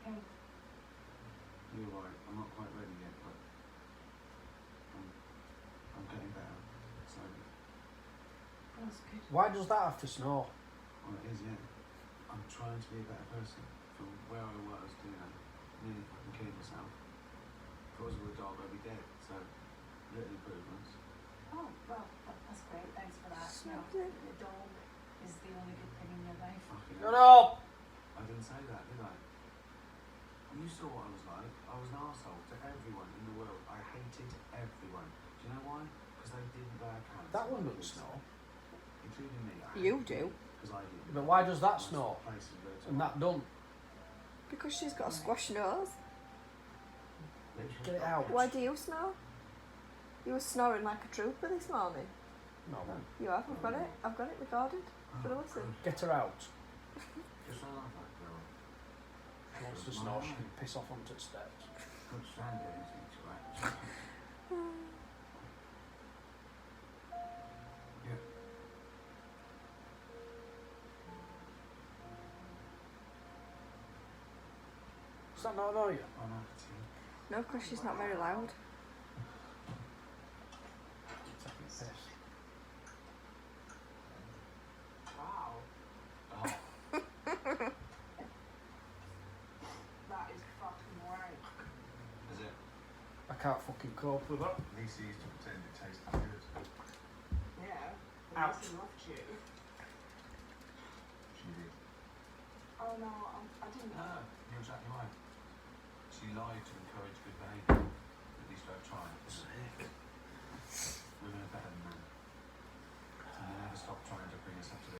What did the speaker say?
okay. You're right, I'm not quite ready yet, but I'm getting better. So, That's good. Why does that have to snow? well, it is, yeah. I'm trying to be a better person. From where I was, nearly fucking killing myself. If I was with a dog, I'd be dead. So, little improvements. Oh, well, that's great. Thanks for that. You know, the dog is the only good thing in your life. Fucking Shut hell. up! I didn't say that, did I? You saw what I was like. I was an arsehole to everyone in the world. I hated everyone. Do you know why? Because they didn't wear pants. That one doesn't snow. Including me. You do. Because I didn't. But why does that Nice snow? places where it's And hot. that don't? Because she's got a squash nose. Literally. Get it out. Why do you snore? You were snoring like a trooper this morning. No. You have, I've got it. I've got it recorded for the listen. Get her out. Just like that girl. She wants to snow, she can piss off onto the steps. Good stand anything to that. Yeah. Does that not annoy you? I'm happy to. No, because she's not very loud. Taking a piss. Wow. Oh, That is fucking right. is it? I can't fucking cope with that. Lisa used to pretend it tasted good. Yeah. Out. Lisa loved you. She did. Oh no, I didn't know. No, you're exactly right. She lied to encourage good behaviour. At least I've tried. Sick. Women are better than men. And they never stop trying to bring us up to